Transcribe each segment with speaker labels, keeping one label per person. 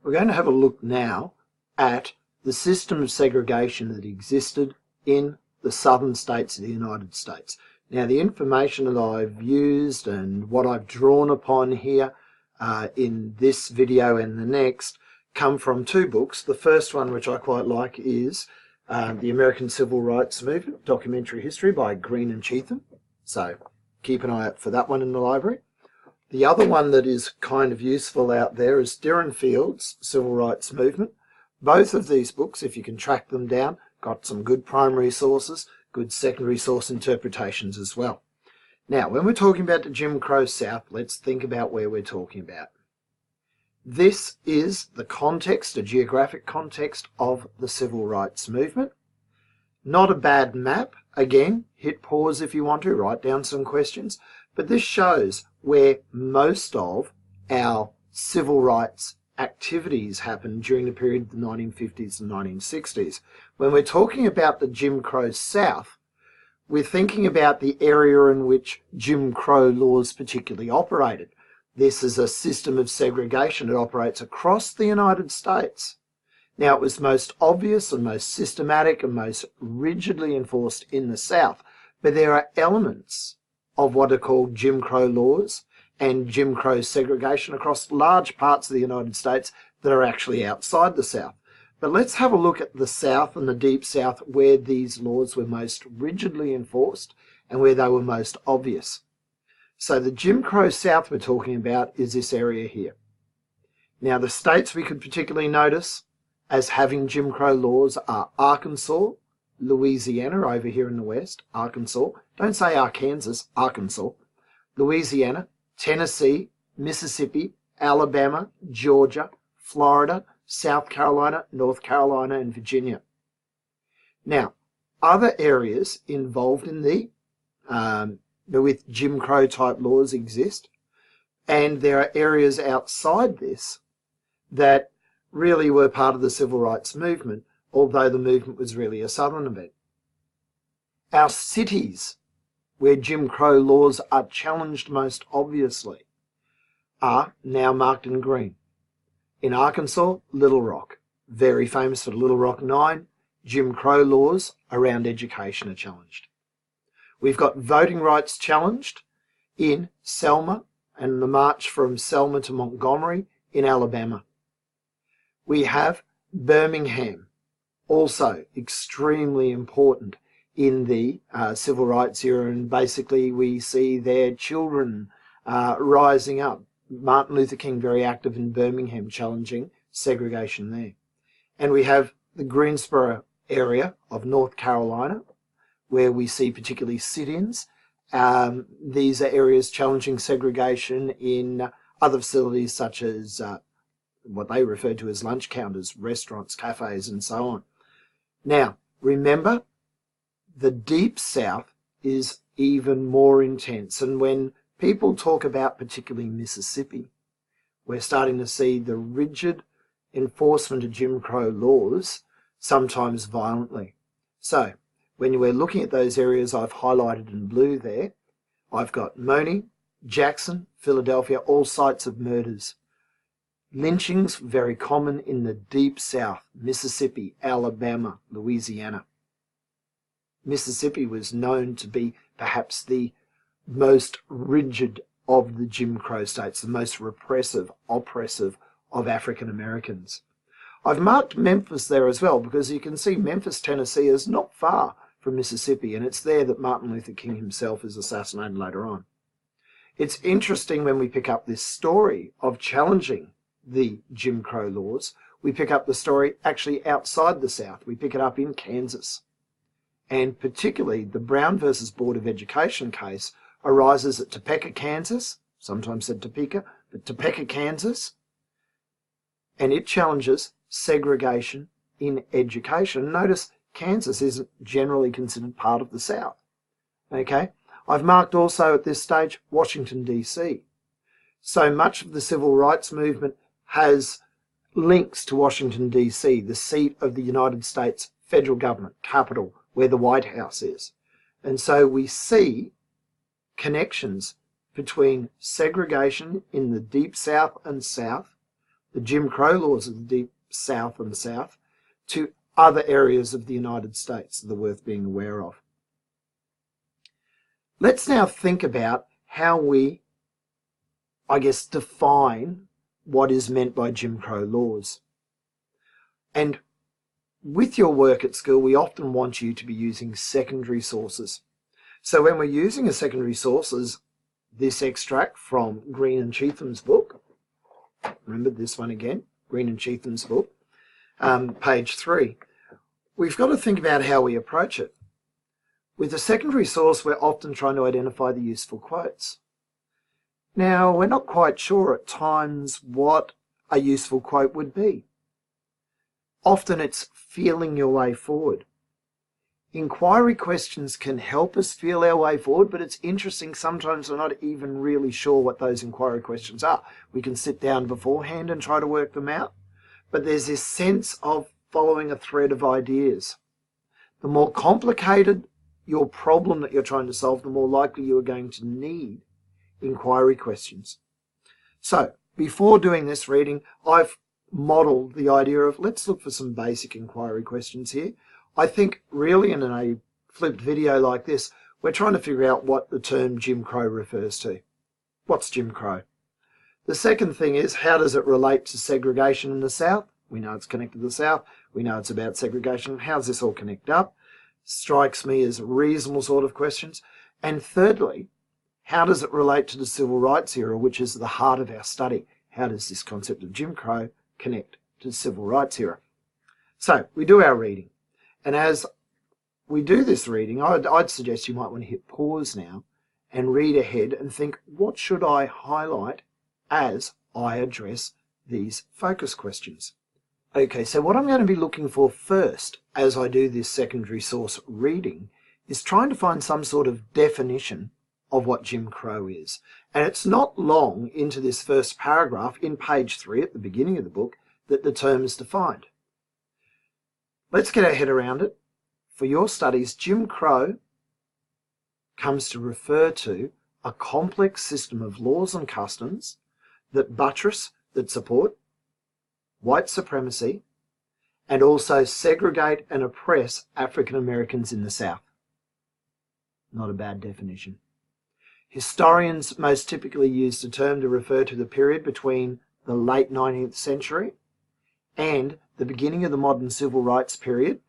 Speaker 1: We're going to have a look now at the system of segregation that existed in the southern states of the United States. Now, the information that I've used and what I've drawn upon here in this video and the next come from two books. The first one, which I quite like, is The American Civil Rights Movement, Documentary History by Green and Cheatham. So keep an eye out for that one in the library. The other one that is kind of useful out there is Field's Civil Rights Movement. Both of these books, if you can track them down, got some good primary sources, good secondary source interpretations as well. Now, when we're talking about the Jim Crow South, let's think about where we're talking about. This is the context, a geographic context of the Civil Rights Movement. Not a bad map. Again, hit pause if you want to, write down some questions. But this shows where most of our civil rights activities happened during the period of the 1950s and 1960s. When we're talking about the Jim Crow South, we're thinking about the area in which Jim Crow laws particularly operated. This is a system of segregation that operates across the United States. Now, it was most obvious and most systematic and most rigidly enforced in the South, but there are elements of what are called Jim Crow laws and Jim Crow segregation across large parts of the United States that are actually outside the South. But let's have a look at the South and the Deep South, where these laws were most rigidly enforced and where they were most obvious. So the Jim Crow South we're talking about is this area here. Now, the states we could particularly notice as having Jim Crow laws are Arkansas, Louisiana over here in the west, Arkansas. Don't say Arkansas, Arkansas. Louisiana, Tennessee, Mississippi, Alabama, Georgia, Florida, South Carolina, North Carolina, and Virginia. Now, other areas involved in the with Jim Crow type laws exist, and there are areas outside this that really were part of the civil rights movement, although the movement was really a southern event. Our cities where Jim Crow laws are challenged most obviously are now marked in green. In Arkansas, Little Rock, very famous for the Little Rock 9, Jim Crow laws around education are challenged. We've got voting rights challenged in Selma and the march from Selma to Montgomery in Alabama. We have Birmingham, also extremely important in the civil rights era, and basically we see their children rising up. Martin Luther King very active in Birmingham, challenging segregation there. And we have the Greensboro area of North Carolina, where we see particularly sit-ins. These are areas challenging segregation in other facilities such as what they refer to as lunch counters, restaurants, cafes, and so on. Now, remember, the Deep South is even more intense. And when people talk about particularly Mississippi, we're starting to see the rigid enforcement of Jim Crow laws, sometimes violently. So, when we're looking at those areas I've highlighted in blue there, I've got Monee, Jackson, Philadelphia, all sites of murders. Lynchings, very common in the Deep South, Mississippi, Alabama, Louisiana. Mississippi was known to be perhaps the most rigid of the Jim Crow states, the most repressive, oppressive of African Americans. I've marked Memphis there as well because you can see Memphis, Tennessee is not far from Mississippi, and it's there that Martin Luther King himself is assassinated later on. It's interesting when we pick up this story of challenging the Jim Crow laws, we pick up the story actually outside the South. We pick it up in Kansas. And particularly the Brown versus Board of Education case arises at Topeka, Kansas, sometimes said Topeka, but Topeka, Kansas, and it challenges segregation in education. Notice Kansas isn't generally considered part of the South. Okay, I've marked also at this stage Washington, D.C. So much of the civil rights movement has links to Washington, D.C., the seat of the United States federal government, capital, where the White House is. And so we see connections between segregation in the Deep South and South the Jim Crow laws of the Deep South and the South to other areas of the United States that are worth being aware of. Let's now think about how we, define what is meant by Jim Crow laws. And with your work at school, we often want you to be using secondary sources. So when we're using a secondary source, as this extract from Green and Cheatham's book, remember this one again, Green and Cheatham's book, page 3, we've got to think about how we approach it. With a secondary source, we're often trying to identify the useful quotes. Now, we're not quite sure at times what a useful quote would be. Often it's feeling your way forward. Inquiry questions can help us feel our way forward, but it's interesting, sometimes we're not even really sure what those inquiry questions are. We can sit down beforehand and try to work them out, but there's this sense of following a thread of ideas. The more complicated your problem that you're trying to solve, the more likely you are going to need inquiry questions. So, before doing this reading, I've modelled the idea of let's look for some basic inquiry questions here. I think really in a flipped video like this, we're trying to figure out what the term Jim Crow refers to. What's Jim Crow? The second thing is, how does it relate to segregation in the South? We know it's connected to the South. We know it's about segregation. How's this all connect up? Strikes me as reasonable sort of questions. And thirdly, how does it relate to the civil rights era, which is the heart of our study? How does this concept of Jim Crow connect to the civil rights era? So we do our reading. And as we do this reading, I'd suggest you might want to hit pause now and read ahead and think, what should I highlight as I address these focus questions? Okay, so what I'm going to be looking for first as I do this secondary source reading is trying to find some sort of definition of what Jim Crow is. And it's not long into this first paragraph in page 3 at the beginning of the book that the term is defined. Let's get our head around it. For your studies, Jim Crow comes to refer to a complex system of laws and customs that buttress, that support white supremacy and also segregate and oppress African Americans in the South. Not a bad definition. Historians most typically use the term to refer to the period between the late 19th century and the beginning of the modern civil rights period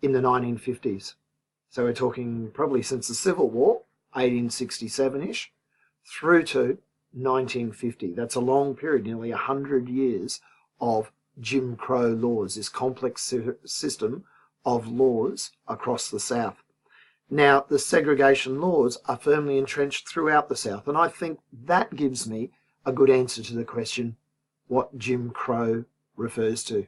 Speaker 1: in the 1950s. So we're talking probably since the Civil War, 1867-ish, through to 1950. That's a long period, nearly 100 years of Jim Crow laws, this complex system of laws across the South. Now, the segregation laws are firmly entrenched throughout the South, and I think that gives me a good answer to the question, what Jim Crow refers to.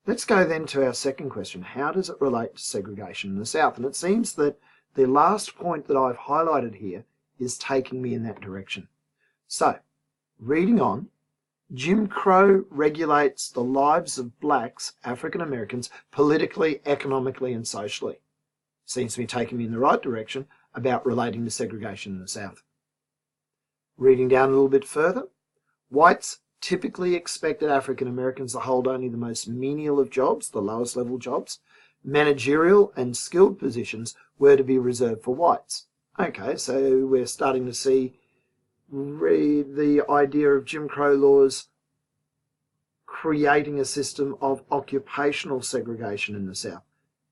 Speaker 1: Let's go then to our second question. How does it relate to segregation in the South? And it seems that the last point that I've highlighted here is taking me in that direction. So, reading on, Jim Crow regulates the lives of blacks, African Americans, politically, economically, and socially. Seems to be taking me in the right direction about relating to segregation in the South. Reading down a little bit further, whites typically expected African Americans to hold only the most menial of jobs, the lowest level jobs. Managerial and skilled positions were to be reserved for whites. Okay, so we're starting to see the idea of Jim Crow laws creating a system of occupational segregation in the South,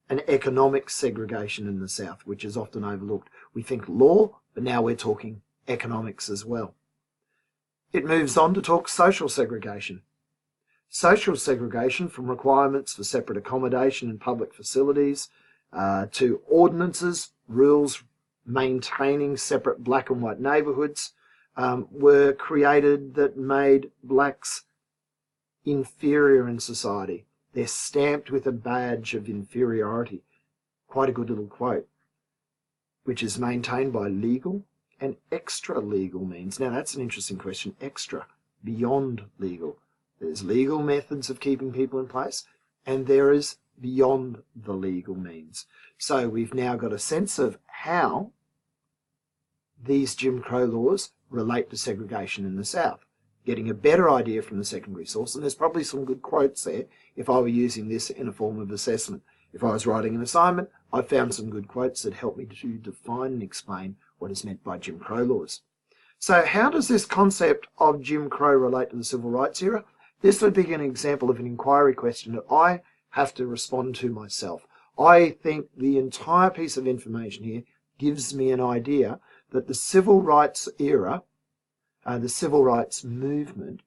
Speaker 1: an economic segregation in the South, which is often overlooked. We think law, but now we're talking economics as well. It moves on to talk social segregation. Social segregation from requirements for separate accommodation in public facilities to ordinances, rules maintaining separate black and white neighbourhoods were created that made blacks inferior in society. They're stamped with a badge of inferiority. Quite a good little quote, which is maintained by legal and extra-legal means. Now that's an interesting question. Extra, beyond legal. There's legal methods of keeping people in place, and there is beyond the legal means. So we've now got a sense of how these Jim Crow laws relate to segregation in the South. getting a better idea from the secondary source, and there's probably some good quotes there if I were using this in a form of assessment. If I was writing an assignment, I found some good quotes that help me to define and explain what is meant by Jim Crow laws. So how does this concept of Jim Crow relate to the civil rights era? This would be an example of an inquiry question that I have to respond to myself. I think the entire piece of information here gives me an idea that the civil rights era, the civil rights movement,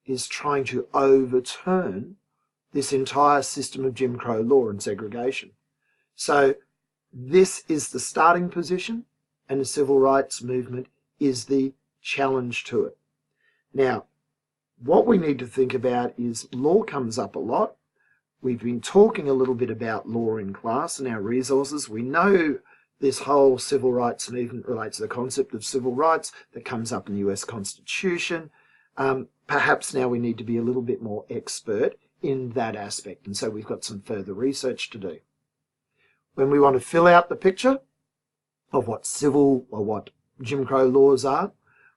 Speaker 1: is trying to overturn this entire system of Jim Crow law and segregation. So this is the starting position, and the civil rights movement is the challenge to it. Now, what we need to think about is law comes up a lot. We've been talking a little bit about law in class and our resources. We know this whole civil rights movement relates to the concept of civil rights that comes up in the US Constitution. Perhaps now we need to be a little bit more expert in that aspect, and so we've got some further research to do. When we want to fill out the picture of what civil or what Jim Crow laws are,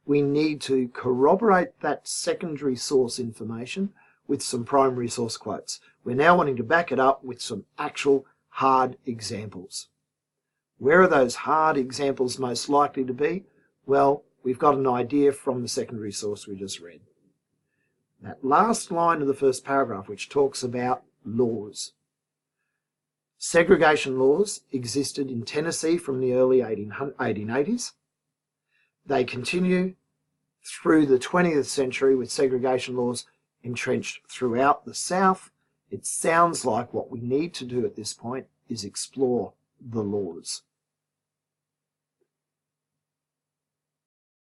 Speaker 1: we need to corroborate that secondary source information with some primary source quotes. We're now wanting to back it up with some actual hard examples. Where are those hard examples most likely to be? Well, we've got an idea from the secondary source we just read. That last line of the first paragraph, which talks about laws. Segregation laws existed in Tennessee from the early 1880s. They continue through the 20th century with segregation laws entrenched throughout the South. It sounds like what we need to do at this point is explore the laws.